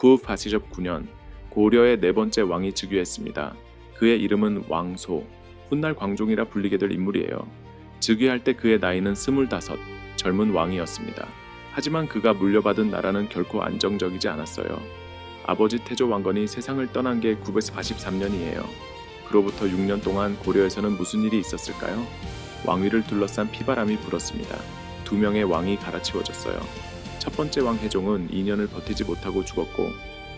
구파시접 9년 고려의 네 번째 왕이 즉위했습니다. 그의 이름은 왕소, 훗날 광종이라 불리게 될 인물이에요. 즉위할 때 그의 나이는 25, 젊은 왕이었습니다. 하지만 그가 물려받은 나라는 결코 안정적이지 않았어요. 아버지 태조 왕건이 세상을 떠난 게 943년이에요. 그로부터 6년 동안 고려에서는 무슨 일이 있었을까요? 왕위를 둘러싼 피바람이 불었습니다. 두 명의 왕이 갈아치워졌어요. 첫 번째 왕 해종은 2년을 버티지 못하고 죽었고,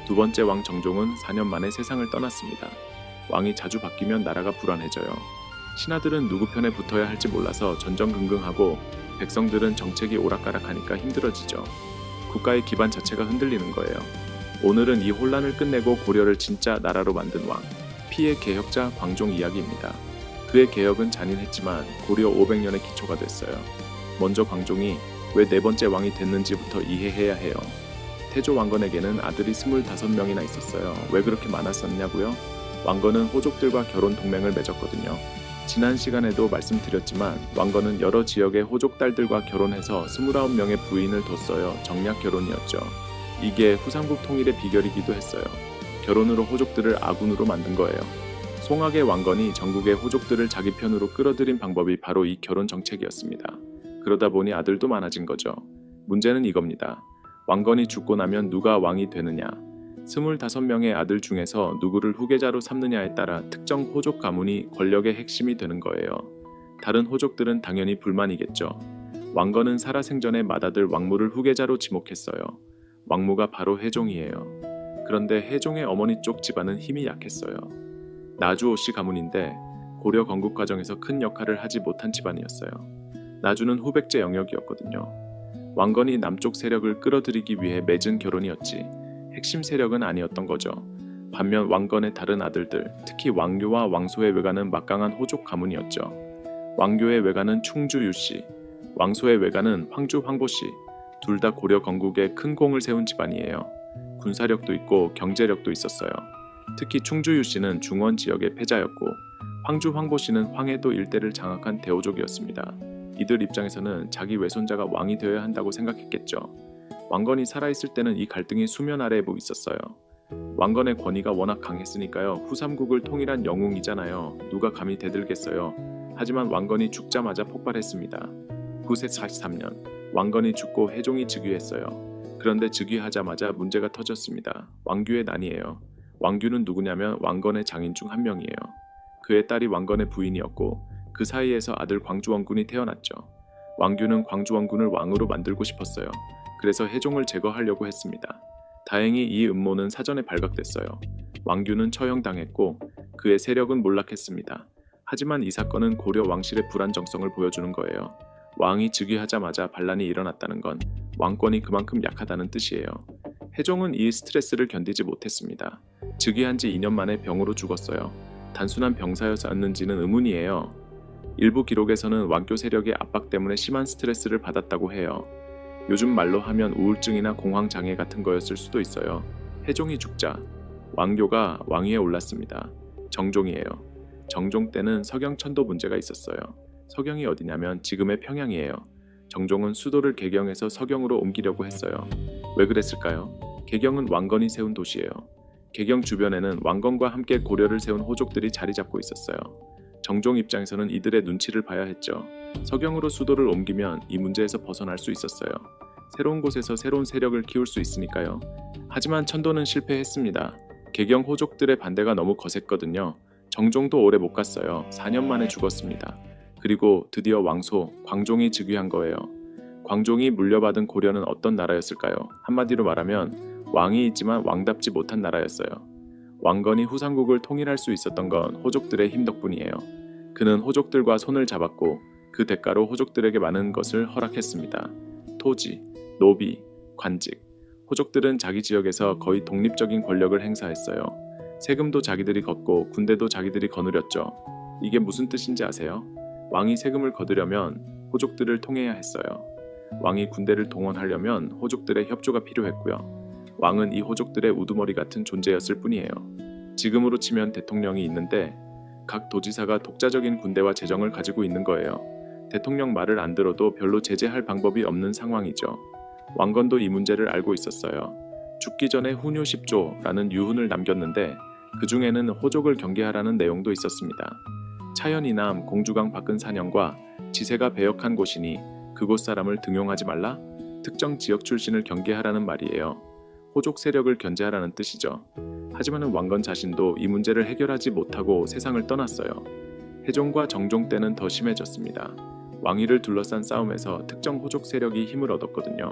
두 번째 왕 정종은 4년 만에 세상을 떠났습니다. 왕이 자주 바뀌면 나라가 불안해져요. 신하들은 누구 편에 붙어야 할지 몰라서 전전긍긍하고, 백성들은 정책이 오락가락하니까 힘들어지죠. 국가의 기반 자체가 흔들리는 거예요. 오늘은 이 혼란을 끝내고 고려를 진짜 나라로 만든 왕, 피의 개혁자 광종 이야기입니다. 그의 개혁은 잔인했지만 고려 500년의 기초가 됐어요. 먼저 광종이 왜 네 번째 왕이 됐는지부터 이해해야 해요. 태조 왕건에게는 아들이 25명이나 있었어요. 왜 그렇게 많았었냐고요? 왕건은 호족들과 결혼 동맹을 맺었거든요. 지난 시간에도 말씀드렸지만 왕건은 여러 지역의 호족 딸들과 결혼해서 29명의 부인을 뒀어요. 정략 결혼이었죠. 이게 후삼국 통일의 비결이기도 했어요. 결혼으로 호족들을 아군으로 만든 거예요. 송악의 왕건이 전국의 호족들을 자기 편으로 끌어들인 방법이 바로 이 결혼 정책이었습니다. 그러다 보니 아들도 많아진 거죠. 문제는 이겁니다. 왕건이 죽고 나면 누가 왕이 되느냐? 25명의 아들 중에서 누구를 후계자로 삼느냐에 따라 특정 호족 가문이 권력의 핵심이 되는 거예요. 다른 호족들은 당연히 불만이겠죠. 왕건은 살아생전에 맏아들 왕무를 후계자로 지목했어요. 왕무가 바로 해종이에요. 그런데 해종의 어머니 쪽 집안은 힘이 약했어요. 나주오씨 가문인데 고려 건국 과정에서 큰 역할을 하지 못한 집안이었어요. 나주는 후백제 영역이었거든요. 왕건이 남쪽 세력을 끌어들이기 위해 맺은 결혼이었지 핵심 세력은 아니었던 거죠. 반면 왕건의 다른 아들들, 특히 왕교와 왕소의 외가는 막강한 호족 가문이었죠. 왕교의 외가는 충주 유씨, 왕소의 외가는 황주 황보씨, 둘 다 고려 건국에 큰 공을 세운 집안이에요. 군사력도 있고 경제력도 있었어요. 특히 충주 유씨는 중원 지역의 패자였고, 황주 황보씨는 황해도 일대를 장악한 대호족이었습니다. 이들 입장에서는 자기 외손자가 왕이 되어야 한다고 생각했겠죠. 왕건이 살아있을 때는 이 갈등이 수면 아래에 있었어요. 왕건의 권위가 워낙 강했으니까요. 후삼국을 통일한 영웅이잖아요. 누가 감히 대들겠어요. 하지만 왕건이 죽자마자 폭발했습니다. 943년 왕건이 죽고 해종이 즉위했어요. 그런데 즉위하자마자 문제가 터졌습니다. 왕규의 난이에요. 왕규는 누구냐면 왕건의 장인 중 한 명이에요. 그의 딸이 왕건의 부인이었고 그 사이에서 아들 광주원군이 태어났죠. 왕규는 광주원군을 왕으로 만들고 싶었어요. 그래서 해종을 제거하려고 했습니다. 다행히 이 음모는 사전에 발각됐어요. 왕규는 처형당했고 그의 세력은 몰락했습니다. 하지만 이 사건은 고려 왕실의 불안정성을 보여주는 거예요. 왕이 즉위하자마자 반란이 일어났다는 건 왕권이 그만큼 약하다는 뜻이에요. 해종은 이 스트레스를 견디지 못했습니다. 즉위한 지 2년 만에 병으로 죽었어요. 단순한 병사였는지는 의문이에요. 일부 기록에서는 왕교 세력의 압박 때문에 심한 스트레스를 받았다고 해요. 요즘 말로 하면 우울증이나 공황장애 같은 거였을 수도 있어요. 해종이 죽자 왕교가 왕위에 올랐습니다. 정종이에요. 정종 때는 서경 천도 문제가 있었어요. 서경이 어디냐면 지금의 평양이에요. 정종은 수도를 개경해서 서경으로 옮기려고 했어요. 왜 그랬을까요? 개경은 왕건이 세운 도시예요. 개경 주변에는 왕건과 함께 고려를 세운 호족들이 자리 잡고 있었어요. 정종 입장에서는 이들의 눈치를 봐야 했죠. 서경으로 수도를 옮기면 이 문제에서 벗어날 수 있었어요. 새로운 곳에서 새로운 세력을 키울 수 있으니까요. 하지만 천도는 실패했습니다. 개경 호족들의 반대가 너무 거셌거든요. 정종도 오래 못 갔어요. 4년 만에 죽었습니다. 그리고 드디어 왕소, 광종이 즉위한 거예요. 광종이 물려받은 고려는 어떤 나라였을까요? 한마디로 말하면 왕이 있지만 왕답지 못한 나라였어요. 왕건이 후삼국을 통일할 수 있었던 건 호족들의 힘 덕분이에요. 그는 호족들과 손을 잡았고 그 대가로 호족들에게 많은 것을 허락했습니다. 토지, 노비, 관직. 호족들은 자기 지역에서 거의 독립적인 권력을 행사했어요. 세금도 자기들이 걷고 군대도 자기들이 거느렸죠. 이게 무슨 뜻인지 아세요? 왕이 세금을 거두려면 호족들을 통해야 했어요. 왕이 군대를 동원하려면 호족들의 협조가 필요했고요. 왕은 이 호족들의 우두머리 같은 존재였을 뿐이에요. 지금으로 치면 대통령이 있는데 각 도지사가 독자적인 군대와 재정을 가지고 있는 거예요. 대통령 말을 안 들어도 별로 제재할 방법이 없는 상황이죠. 왕건도 이 문제를 알고 있었어요. 죽기 전에 훈유 10조라는 유훈을 남겼는데 그 중에는 호족을 경계하라는 내용도 있었습니다. 차연이남 공주강 밖은 사냥과 지세가 배역한 곳이니 그곳 사람을 등용하지 말라? 특정 지역 출신을 경계하라는 말이에요. 호족 세력을 견제하라는 뜻이죠. 하지만 왕건 자신도 이 문제를 해결하지 못하고 세상을 떠났어요. 태종과 정종 때는 더 심해졌습니다. 왕위를 둘러싼 싸움에서 특정 호족 세력이 힘을 얻었거든요.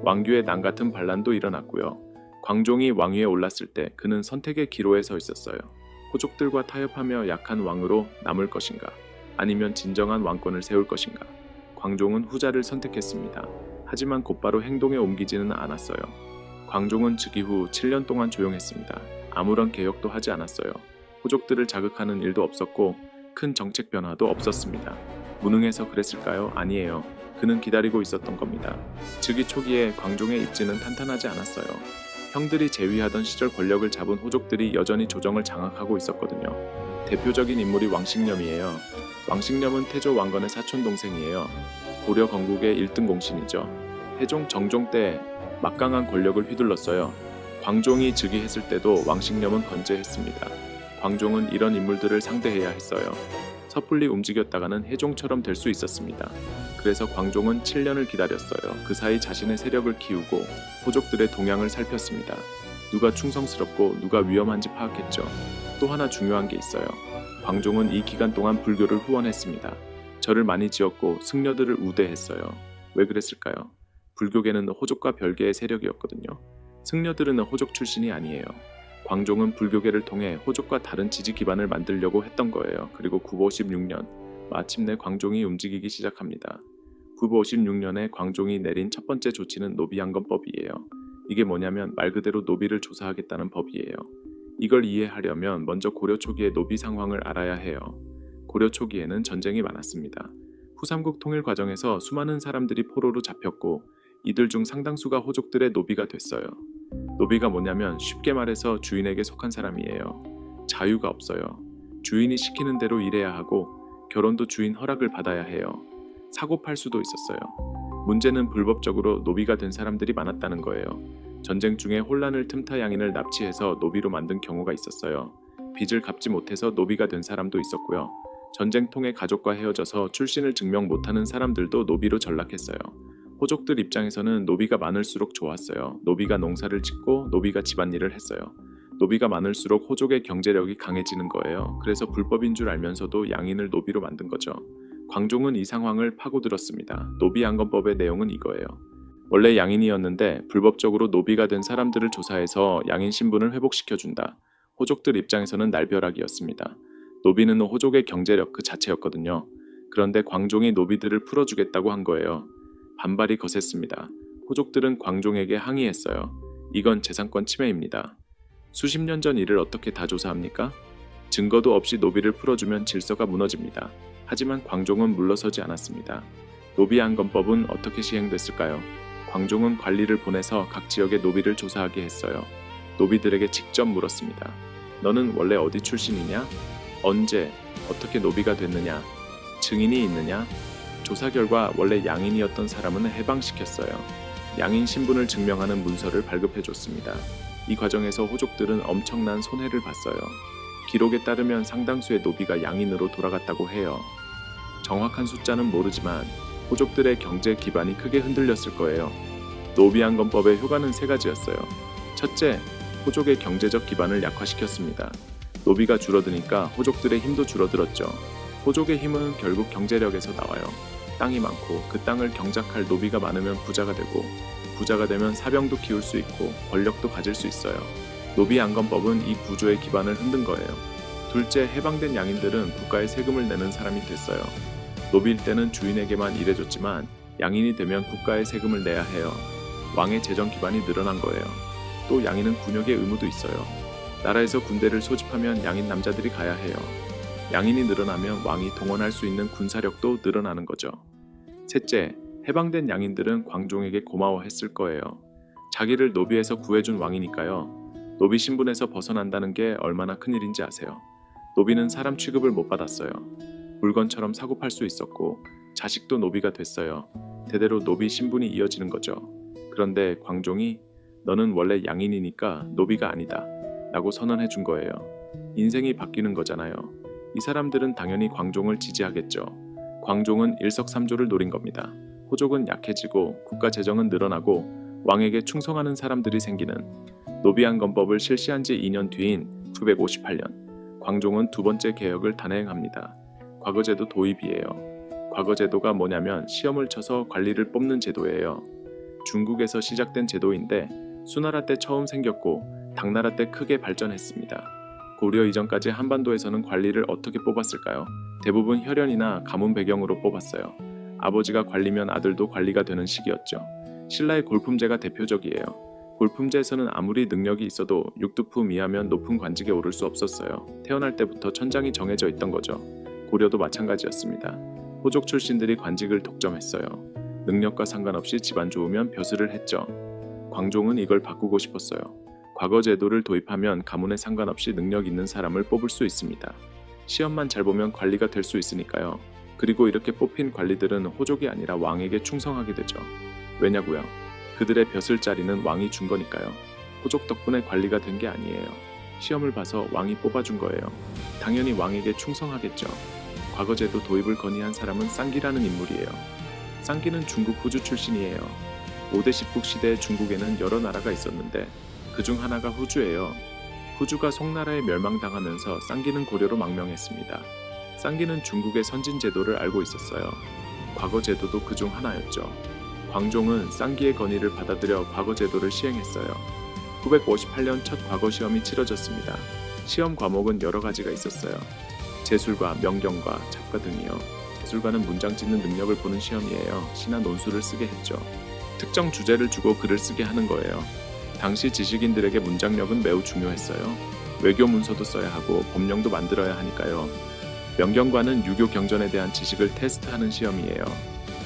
왕규의 낭같은 반란도 일어났고요. 광종이 왕위에 올랐을 때 그는 선택의 기로에 서 있었어요. 호족들과 타협하며 약한 왕으로 남을 것인가, 아니면 진정한 왕권을 세울 것인가. 광종은 후자를 선택했습니다. 하지만 곧바로 행동에 옮기지는 않았어요. 광종은 즉위 후 7년 동안 조용했습니다. 아무런 개혁도 하지 않았어요. 호족들을 자극하는 일도 없었고 큰 정책 변화도 없었습니다. 무능해서 그랬을까요? 아니에요. 그는 기다리고 있었던 겁니다. 즉위 초기에 광종의 입지는 탄탄하지 않았어요. 형들이 재위하던 시절 권력을 잡은 호족들이 여전히 조정을 장악하고 있었거든요. 대표적인 인물이 왕식념이에요. 왕식념은 태조 왕건의 사촌 동생이에요. 고려 건국의 1등 공신이죠. 태종 정종 때 막강한 권력을 휘둘렀어요. 광종이 즉위했을 때도 왕식념은 건재했습니다. 광종은 이런 인물들을 상대해야 했어요. 섣불리 움직였다가는 해종처럼 될 수 있었습니다. 그래서 광종은 7년을 기다렸어요. 그 사이 자신의 세력을 키우고 호족들의 동향을 살폈습니다. 누가 충성스럽고 누가 위험한지 파악했죠. 또 하나 중요한 게 있어요. 광종은 이 기간 동안 불교를 후원했습니다. 절을 많이 지었고 승려들을 우대했어요. 왜 그랬을까요? 불교계는 호족과 별개의 세력이었거든요. 승려들은 호족 출신이 아니에요. 광종은 불교계를 통해 호족과 다른 지지 기반을 만들려고 했던 거예요. 그리고 구보 16년 마침내 광종이 움직이기 시작합니다. 구보 56년에 광종이 내린 첫 번째 조치는 노비양건법이에요. 이게 뭐냐면 말 그대로 노비를 조사하겠다는 법이에요. 이걸 이해하려면 먼저 고려 초기의 노비 상황을 알아야 해요. 고려 초기에는 전쟁이 많았습니다. 후삼국 통일 과정에서 수많은 사람들이 포로로 잡혔고 이들 중 상당수가 호족들의 노비가 됐어요. 노비가 뭐냐면 쉽게 말해서 주인에게 속한 사람이에요. 자유가 없어요. 주인이 시키는 대로 일해야 하고 결혼도 주인 허락을 받아야 해요. 사고 팔 수도 있었어요. 문제는 불법적으로 노비가 된 사람들이 많았다는 거예요. 전쟁 중에 혼란을 틈타 양인을 납치해서 노비로 만든 경우가 있었어요. 빚을 갚지 못해서 노비가 된 사람도 있었고요. 전쟁통에 가족과 헤어져서 출신을 증명 못하는 사람들도 노비로 전락했어요. 호족들 입장에서는 노비가 많을수록 좋았어요. 노비가 농사를 짓고 노비가 집안일을 했어요. 노비가 많을수록 호족의 경제력이 강해지는 거예요. 그래서 불법인 줄 알면서도 양인을 노비로 만든 거죠. 광종은 이 상황을 파고들었습니다. 노비양건법의 내용은 이거예요. 원래 양인이었는데 불법적으로 노비가 된 사람들을 조사해서 양인 신분을 회복시켜준다. 호족들 입장에서는 날벼락이었습니다. 노비는 호족의 경제력 그 자체였거든요. 그런데 광종이 노비들을 풀어주겠다고 한 거예요. 반발이 거셌습니다. 호족들은 광종에게 항의했어요. 이건 재산권 침해입니다. 수십 년 전 일을 어떻게 다 조사합니까? 증거도 없이 노비를 풀어주면 질서가 무너집니다. 하지만 광종은 물러서지 않았습니다. 노비양건법은 어떻게 시행됐을까요? 광종은 관리를 보내서 각 지역의 노비를 조사하게 했어요. 노비들에게 직접 물었습니다. 너는 원래 어디 출신이냐? 언제, 어떻게 노비가 됐느냐? 증인이 있느냐? 조사 결과 원래 양인이었던 사람은 해방시켰어요. 양인 신분을 증명하는 문서를 발급해줬습니다. 이 과정에서 호족들은 엄청난 손해를 봤어요. 기록에 따르면 상당수의 노비가 양인으로 돌아갔다고 해요. 정확한 숫자는 모르지만 호족들의 경제 기반이 크게 흔들렸을 거예요. 노비양건법의 효과는 세 가지였어요. 첫째, 호족의 경제적 기반을 약화시켰습니다. 노비가 줄어드니까 호족들의 힘도 줄어들었죠. 호족의 힘은 결국 경제력에서 나와요. 땅이 많고 그 땅을 경작할 노비가 많으면 부자가 되고 부자가 되면 사병도 키울 수 있고 권력도 가질 수 있어요. 노비양건법은 이 구조의 기반을 흔든 거예요. 둘째, 해방된 양인들은 국가에 세금을 내는 사람이 됐어요. 노비일 때는 주인에게만 일해줬지만 양인이 되면 국가에 세금을 내야 해요. 왕의 재정 기반이 늘어난 거예요. 또 양인은 군역의 의무도 있어요. 나라에서 군대를 소집하면 양인 남자들이 가야 해요. 양인이 늘어나면 왕이 동원할 수 있는 군사력도 늘어나는 거죠. 셋째, 해방된 양인들은 광종에게 고마워했을 거예요. 자기를 노비에서 구해준 왕이니까요. 노비 신분에서 벗어난다는 게 얼마나 큰일인지 아세요. 노비는 사람 취급을 못 받았어요. 물건처럼 사고 팔 수 있었고 자식도 노비가 됐어요. 대대로 노비 신분이 이어지는 거죠. 그런데 광종이 너는 원래 양인이니까 노비가 아니다 라고 선언해 준 거예요. 인생이 바뀌는 거잖아요. 이 사람들은 당연히 광종을 지지하겠죠. 광종은 일석삼조를 노린 겁니다. 호족은 약해지고 국가 재정은 늘어나고 왕에게 충성하는 사람들이 생기는 노비안건법을 실시한 지 2년 뒤인 958년 광종은 두 번째 개혁을 단행합니다. 과거제도 도입이에요. 과거제도가 뭐냐면 시험을 쳐서 관리를 뽑는 제도예요. 중국에서 시작된 제도인데 수나라 때 처음 생겼고 당나라 때 크게 발전했습니다. 고려 이전까지 한반도에서는 관리를 어떻게 뽑았을까요? 대부분 혈연이나 가문 배경으로 뽑았어요. 아버지가 관리면 아들도 관리가 되는 시기였죠. 신라의 골품제가 대표적이에요. 골품제에서는 아무리 능력이 있어도 육두품 이하면 높은 관직에 오를 수 없었어요. 태어날 때부터 천장이 정해져 있던 거죠. 고려도 마찬가지였습니다. 호족 출신들이 관직을 독점했어요. 능력과 상관없이 집안 좋으면 벼슬을 했죠. 광종은 이걸 바꾸고 싶었어요. 과거 제도를 도입하면 가문에 상관없이 능력 있는 사람을 뽑을 수 있습니다. 시험만 잘 보면 관리가 될 수 있으니까요. 그리고 이렇게 뽑힌 관리들은 호족이 아니라 왕에게 충성하게 되죠. 왜냐고요? 그들의 벼슬 자리는 왕이 준 거니까요. 호족 덕분에 관리가 된 게 아니에요. 시험을 봐서 왕이 뽑아준 거예요. 당연히 왕에게 충성하겠죠. 과거제도 도입을 건의한 사람은 쌍기라는 인물이에요. 쌍기는 중국 후주 출신이에요. 5대 10국 시대의 중국에는 여러 나라가 있었는데 그중 하나가 후주예요. 후주가 송나라에 멸망당하면서 쌍기는 고려로 망명했습니다. 쌍기는 중국의 선진 제도를 알고 있었어요. 과거 제도도 그중 하나였죠. 광종은 쌍기의 건의를 받아들여 과거 제도를 시행했어요. 958년 첫 과거 시험이 치러졌습니다. 시험 과목은 여러 가지가 있었어요. 제술과 명경과 잡과 등이요. 제술가는 문장 짓는 능력을 보는 시험이에요. 시나 논술을 쓰게 했죠. 특정 주제를 주고 글을 쓰게 하는 거예요. 당시 지식인들에게 문장력은 매우 중요했어요. 외교 문서도 써야 하고 법령도 만들어야 하니까요. 명경과는 유교 경전에 대한 지식을 테스트하는 시험이에요.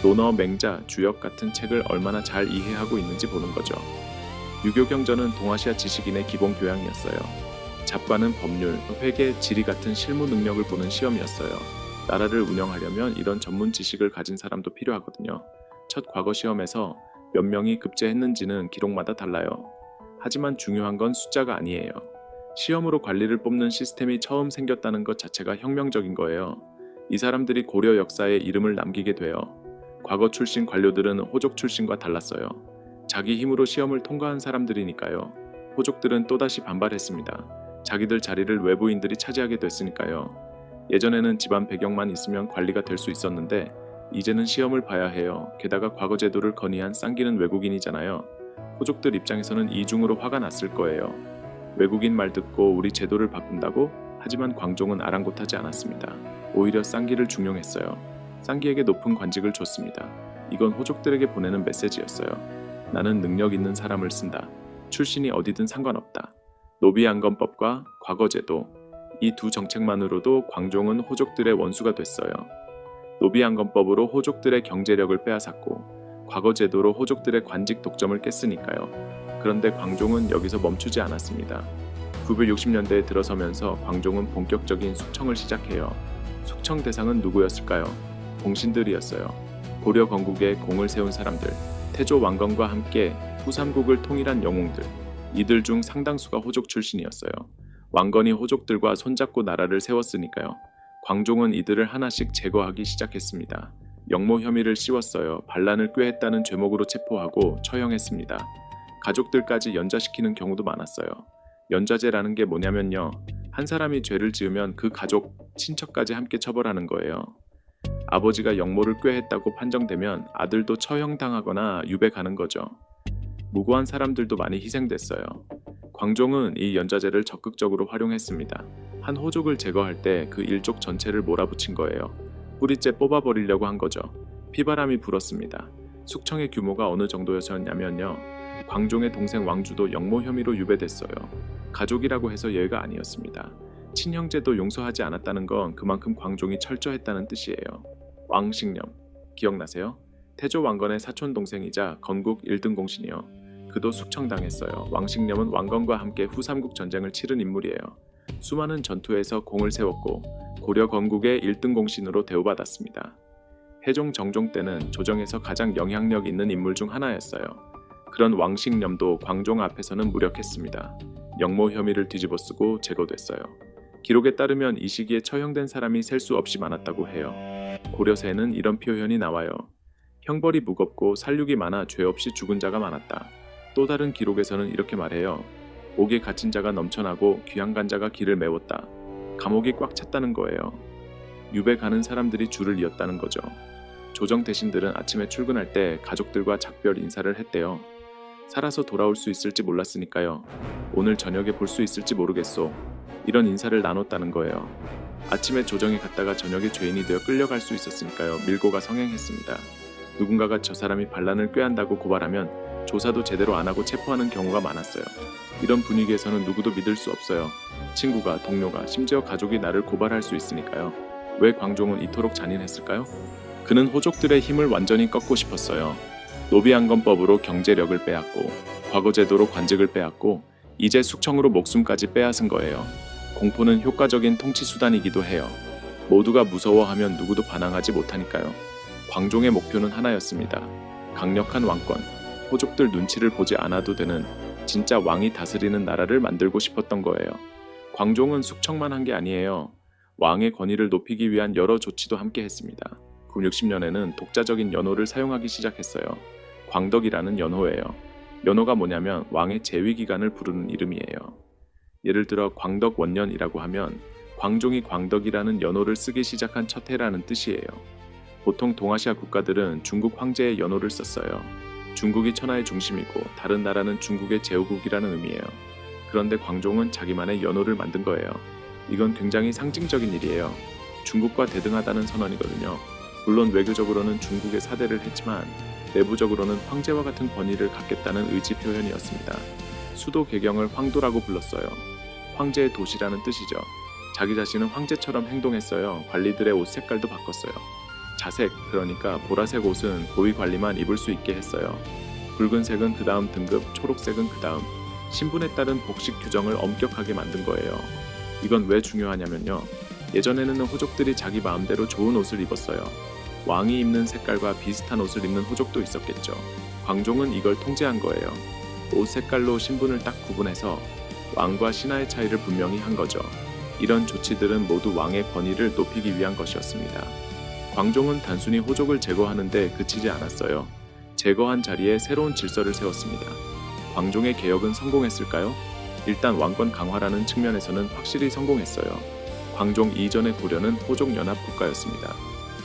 논어, 맹자, 주역 같은 책을 얼마나 잘 이해하고 있는지 보는 거죠. 유교 경전은 동아시아 지식인의 기본 교양이었어요. 잡과는 법률, 회계, 지리 같은 실무 능력을 보는 시험이었어요. 나라를 운영하려면 이런 전문 지식을 가진 사람도 필요하거든요. 첫 과거 시험에서 몇 명이 급제했는지는 기록마다 달라요. 하지만 중요한 건 숫자가 아니에요. 시험으로 관리를 뽑는 시스템이 처음 생겼다는 것 자체가 혁명적인 거예요. 이 사람들이 고려 역사에 이름을 남기게 돼요. 과거 출신 관료들은 호족 출신과 달랐어요. 자기 힘으로 시험을 통과한 사람들이니까요. 호족들은 또다시 반발했습니다. 자기들 자리를 외부인들이 차지하게 됐으니까요. 예전에는 집안 배경만 있으면 관리가 될 수 있었는데 이제는 시험을 봐야 해요. 게다가 과거 제도를 건의한 쌍기는 외국인이잖아요. 호족들 입장에서는 이중으로 화가 났을 거예요. 외국인 말 듣고 우리 제도를 바꾼다고? 하지만 광종은 아랑곳하지 않았습니다. 오히려 쌍기를 중용했어요. 쌍기에게 높은 관직을 줬습니다. 이건 호족들에게 보내는 메시지였어요. 나는 능력 있는 사람을 쓴다. 출신이 어디든 상관없다. 노비안건법과 과거제도, 이 두 정책만으로도 광종은 호족들의 원수가 됐어요. 노비안건법으로 호족들의 경제력을 빼앗았고 과거제도로 호족들의 관직 독점을 깼으니까요. 그런데 광종은 여기서 멈추지 않았습니다. 960년대에 들어서면서 광종은 본격적인 숙청을 시작해요. 숙청 대상은 누구였을까요? 공신들이었어요. 고려 건국에 공을 세운 사람들, 태조 왕건과 함께 후삼국을 통일한 영웅들, 이들 중 상당수가 호족 출신이었어요. 왕건이 호족들과 손잡고 나라를 세웠으니까요. 광종은 이들을 하나씩 제거하기 시작했습니다. 역모 혐의를 씌웠어요. 반란을 꾀했다는 죄목으로 체포하고 처형했습니다. 가족들까지 연좌시키는 경우도 많았어요. 연좌제라는 게 뭐냐면요. 한 사람이 죄를 지으면 그 가족, 친척까지 함께 처벌하는 거예요. 아버지가 역모를 꾀했다고 판정되면 아들도 처형당하거나 유배 가는 거죠. 무고한 사람들도 많이 희생됐어요. 광종은 이 연좌제를 적극적으로 활용했습니다. 한 호족을 제거할 때 그 일족 전체를 몰아붙인 거예요. 뿌리째 뽑아버리려고 한 거죠. 피바람이 불었습니다. 숙청의 규모가 어느 정도였냐면요. 광종의 동생 왕주도 역모 혐의로 유배됐어요. 가족이라고 해서 예외가 아니었습니다. 친형제도 용서하지 않았다는 건 그만큼 광종이 철저했다는 뜻이에요. 왕식념, 기억나세요? 태조 왕건의 사촌 동생이자 건국 1등 공신이요. 그도 숙청당했어요. 왕식념은 왕건과 함께 후삼국 전쟁을 치른 인물이에요. 수많은 전투에서 공을 세웠고 고려 건국의 1등 공신으로 대우받았습니다. 해종 정종 때는 조정에서 가장 영향력 있는 인물 중 하나였어요. 그런 왕식념도 광종 앞에서는 무력했습니다. 영모 혐의를 뒤집어쓰고 제거됐어요. 기록에 따르면 이 시기에 처형된 사람이 셀 수 없이 많았다고 해요. 고려세에는 이런 표현이 나와요. 형벌이 무겁고 살육이 많아 죄 없이 죽은 자가 많았다. 또 다른 기록에서는 이렇게 말해요. 옥에 갇힌 자가 넘쳐나고 귀양 간 자가 길을 메웠다. 감옥이 꽉 찼다는 거예요. 유배 가는 사람들이 줄을 이었다는 거죠. 조정 대신들은 아침에 출근할 때 가족들과 작별 인사를 했대요. 살아서 돌아올 수 있을지 몰랐으니까요. 오늘 저녁에 볼 수 있을지 모르겠소. 이런 인사를 나눴다는 거예요. 아침에 조정에 갔다가 저녁에 죄인이 되어 끌려갈 수 있었으니까요. 밀고 가 성행했습니다. 누군가가 저 사람이 반란을 꾀한다고 고발하면 조사도 제대로 안 하고 체포하는 경우가 많았어요. 이런 분위기에서는 누구도 믿을 수 없어요. 친구가, 동료가, 심지어 가족이 나를 고발할 수 있으니까요. 왜 광종은 이토록 잔인했을까요? 그는 호족들의 힘을 완전히 꺾고 싶었어요. 노비안건법으로 경제력을 빼앗고 과거제도로 관직을 빼앗고 이제 숙청으로 목숨까지 빼앗은 거예요. 공포는 효과적인 통치 수단이기도 해요. 모두가 무서워하면 누구도 반항하지 못하니까요. 광종의 목표는 하나였습니다. 강력한 왕권, 호족들 눈치를 보지 않아도 되는 진짜 왕이 다스리는 나라를 만들고 싶었던 거예요. 광종은 숙청만 한 게 아니에요. 왕의 권위를 높이기 위한 여러 조치도 함께 했습니다. 960년에는 독자적인 연호를 사용하기 시작했어요. 광덕이라는 연호예요. 연호가 뭐냐면 왕의 재위 기간을 부르는 이름이에요. 예를 들어 광덕 원년이라고 하면 광종이 광덕이라는 연호를 쓰기 시작한 첫 해라는 뜻이에요. 보통 동아시아 국가들은 중국 황제의 연호를 썼어요. 중국이 천하의 중심이고 다른 나라는 중국의 제후국이라는 의미예요. 그런데 광종은 자기만의 연호를 만든 거예요. 이건 굉장히 상징적인 일이에요. 중국과 대등하다는 선언이거든요. 물론 외교적으로는 중국에 사대를 했지만 내부적으로는 황제와 같은 권위를 갖겠다는 의지 표현이었습니다. 수도 개경을 황도라고 불렀어요. 황제의 도시라는 뜻이죠. 자기 자신은 황제처럼 행동했어요. 관리들의 옷 색깔도 바꿨어요. 자색, 그러니까 보라색 옷은 고위 관리만 입을 수 있게 했어요. 붉은색은 그 다음 등급, 초록색은 그 다음. 신분에 따른 복식 규정을 엄격하게 만든 거예요. 이건 왜 중요하냐면요. 예전에는 호족들이 자기 마음대로 좋은 옷을 입었어요. 왕이 입는 색깔과 비슷한 옷을 입는 호족도 있었겠죠. 광종은 이걸 통제한 거예요. 옷 색깔로 신분을 딱 구분해서 왕과 신하의 차이를 분명히 한 거죠. 이런 조치들은 모두 왕의 권위를 높이기 위한 것이었습니다. 광종은 단순히 호족을 제거하는 데 그치지 않았어요. 제거한 자리에 새로운 질서를 세웠습니다. 광종의 개혁은 성공했을까요? 일단 왕권 강화라는 측면에서는 확실히 성공했어요. 광종 이전의 고려는 호족 연합 국가였습니다.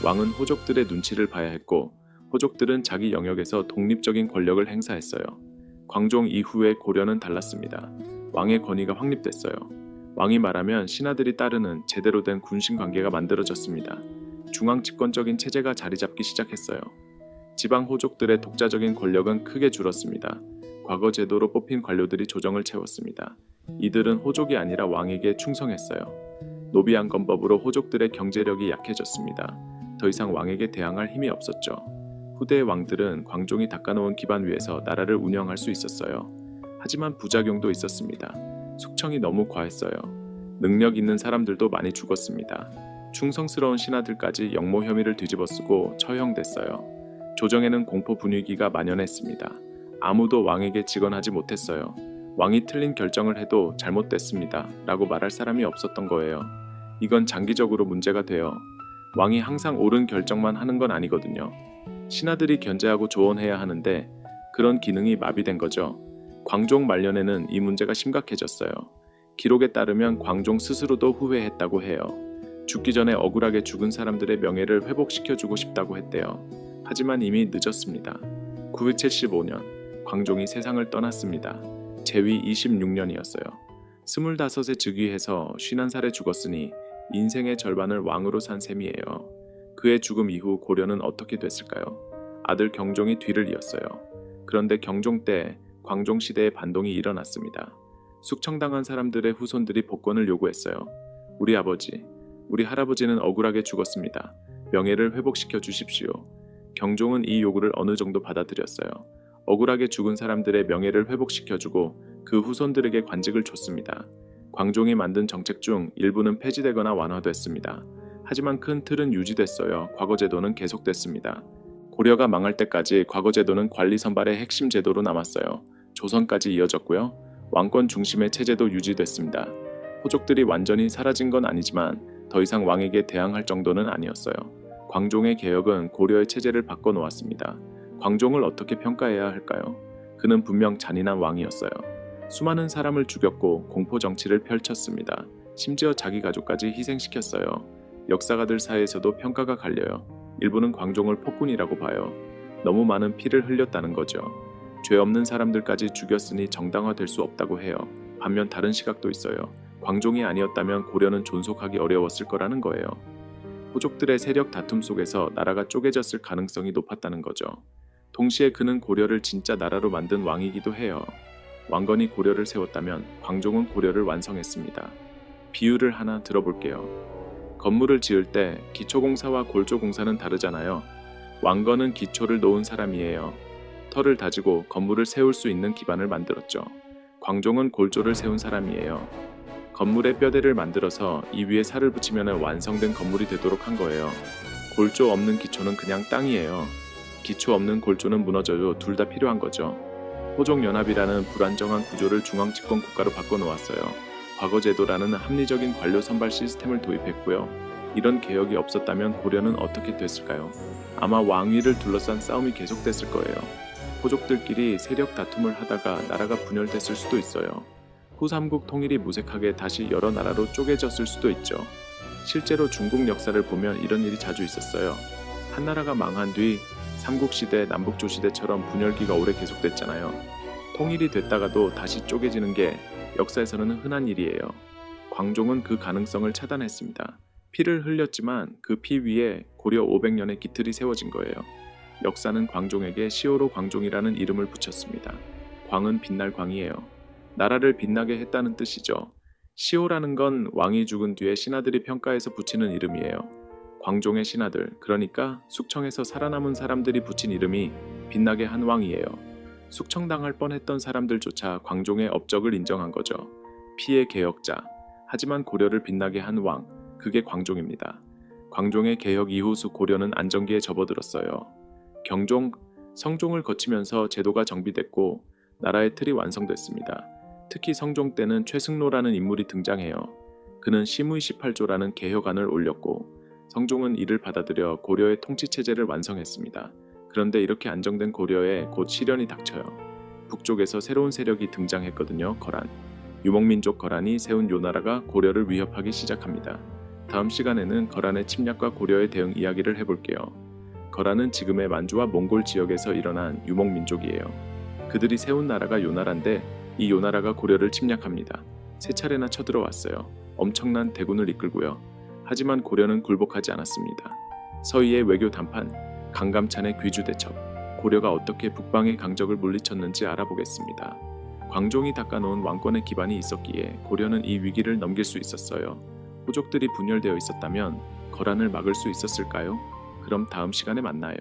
왕은 호족들의 눈치를 봐야 했고 호족들은 자기 영역에서 독립적인 권력을 행사했어요. 광종 이후의 고려는 달랐습니다. 왕의 권위가 확립됐어요. 왕이 말하면 신하들이 따르는 제대로 된 군신 관계가 만들어졌습니다. 중앙 집권적인 체제가 자리 잡기 시작했어요. 지방 호족들의 독자적인 권력은 크게 줄었습니다. 과거 제도로 뽑힌 관료들이 조정을 채웠습니다. 이들은 호족이 아니라 왕에게 충성했어요. 노비안건법으로 호족들의 경제력이 약해졌습니다. 더 이상 왕에게 대항할 힘이 없었죠. 후대의 왕들은 광종이 닦아놓은 기반 위에서 나라를 운영할 수 있었어요. 하지만 부작용도 있었습니다. 숙청이 너무 과했어요. 능력 있는 사람들도 많이 죽었습니다. 충성스러운 신하들까지 영모 혐의를 뒤집어쓰고 처형됐어요. 조정에는 공포 분위기가 만연했습니다. 아무도 왕에게 직언하지 못했어요. 왕이 틀린 결정을 해도 잘못됐습니다. 라고 말할 사람이 없었던 거예요. 이건 장기적으로 문제가 돼요. 왕이 항상 옳은 결정만 하는 건 아니거든요. 신하들이 견제하고 조언해야 하는데 그런 기능이 마비된 거죠. 광종 말년에는 이 문제가 심각해졌어요. 기록에 따르면 광종 스스로도 후회했다고 해요. 죽기 전에 억울하게 죽은 사람들의 명예를 회복시켜주고 싶다고 했대요. 하지만 이미 늦었습니다. 975년 광종이 세상을 떠났습니다. 재위 26년이었어요. 25세 즉위해서 51살에 죽었으니 인생의 절반을 왕으로 산 셈이에요. 그의 죽음 이후 고려는 어떻게 됐을까요? 아들 경종이 뒤를 이었어요. 그런데 경종 때 광종 시대의 반동이 일어났습니다. 숙청당한 사람들의 후손들이 복권을 요구했어요. 우리 아버지, 우리 할아버지는 억울하게 죽었습니다. 명예를 회복시켜 주십시오. 경종은 이 요구를 어느 정도 받아들였어요. 억울하게 죽은 사람들의 명예를 회복시켜주고 그 후손들에게 관직을 줬습니다. 광종이 만든 정책 중 일부는 폐지되거나 완화됐습니다. 하지만 큰 틀은 유지됐어요. 과거 제도는 계속됐습니다. 고려가 망할 때까지 과거 제도는 관리 선발의 핵심 제도로 남았어요. 조선까지 이어졌고요. 왕권 중심의 체제도 유지됐습니다. 호족들이 완전히 사라진 건 아니지만 더 이상 왕에게 대항할 정도는 아니었어요. 광종의 개혁은 고려의 체제를 바꿔놓았습니다. 광종을 어떻게 평가해야 할까요? 그는 분명 잔인한 왕이었어요. 수많은 사람을 죽였고 공포 정치를 펼쳤습니다. 심지어 자기 가족까지 희생시켰어요. 역사가들 사이에서도 평가가 갈려요. 일부는 광종을 폭군이라고 봐요. 너무 많은 피를 흘렸다는 거죠. 죄 없는 사람들까지 죽였으니 정당화될 수 없다고 해요. 반면 다른 시각도 있어요. 광종이 아니었다면 고려는 존속하기 어려웠을 거라는 거예요. 호족들의 세력 다툼 속에서 나라가 쪼개졌을 가능성이 높았다는 거죠. 동시에 그는 고려를 진짜 나라로 만든 왕이기도 해요. 왕건이 고려를 세웠다면 광종은 고려를 완성했습니다. 비유를 하나 들어볼게요. 건물을 지을 때 기초공사와 골조공사는 다르잖아요. 왕건은 기초를 놓은 사람이에요. 터를 다지고 건물을 세울 수 있는 기반을 만들었죠. 광종은 골조를 세운 사람이에요. 건물의 뼈대를 만들어서 이 위에 살을 붙이면 완성된 건물이 되도록 한 거예요. 골조 없는 기초는 그냥 땅이에요. 기초 없는 골조는 무너져도 둘 다 필요한 거죠. 호족연합이라는 불안정한 구조를 중앙집권 국가로 바꿔놓았어요. 과거 제도라는 합리적인 관료 선발 시스템을 도입했고요. 이런 개혁이 없었다면 고려는 어떻게 됐을까요? 아마 왕위를 둘러싼 싸움이 계속됐을 거예요. 호족들끼리 세력 다툼을 하다가 나라가 분열됐을 수도 있어요. 후 삼국 통일이 무색하게 다시 여러 나라로 쪼개졌을 수도 있죠. 실제로 중국 역사를 보면 이런 일이 자주 있었어요. 한 나라가 망한 뒤 삼국시대, 남북조시대처럼 분열기가 오래 계속됐잖아요. 통일이 됐다가도 다시 쪼개지는 게 역사에서는 흔한 일이에요. 광종은 그 가능성을 차단했습니다. 피를 흘렸지만 그 피 위에 고려 500년의 기틀이 세워진 거예요. 역사는 광종에게 시호로 광종이라는 이름을 붙였습니다. 광은 빛날 광이에요. 나라를 빛나게 했다는 뜻이죠. 시호라는 건 왕이 죽은 뒤에 신하들이 평가해서 붙이는 이름이에요. 광종의 신하들, 그러니까 숙청에서 살아남은 사람들이 붙인 이름이 빛나게 한 왕이에요. 숙청당할 뻔했던 사람들조차 광종의 업적을 인정한 거죠. 피의 개혁자, 하지만 고려를 빛나게 한 왕, 그게 광종입니다. 광종의 개혁 이후 고려는 안정기에 접어들었어요. 경종, 성종을 거치면서 제도가 정비됐고 나라의 틀이 완성됐습니다. 특히 성종 때는 최승로라는 인물이 등장해요. 그는 시무이 18조라는 개혁안을 올렸고 성종은 이를 받아들여 고려의 통치체제를 완성했습니다. 그런데 이렇게 안정된 고려에 곧 시련이 닥쳐요. 북쪽에서 새로운 세력이 등장했거든요. 거란. 유목민족 거란이 세운 요나라가 고려를 위협하기 시작합니다. 다음 시간에는 거란의 침략과 고려의 대응 이야기를 해볼게요. 거란은 지금의 만주와 몽골 지역에서 일어난 유목민족이에요. 그들이 세운 나라가 요나라인데 이 요나라가 고려를 침략합니다. 세 차례나 쳐들어왔어요. 엄청난 대군을 이끌고요. 하지만 고려는 굴복하지 않았습니다. 서희의 외교談判, 강감찬의 귀주 대첩, 고려가 어떻게 북방의 강적을 물리쳤는지 알아보겠습니다. 광종이 닦아놓은 왕권의 기반이 있었기에 고려는 이 위기를 넘길 수 있었어요. 호족들이 분열되어 있었다면 거란을 막을 수 있었을까요? 그럼 다음 시간에 만나요.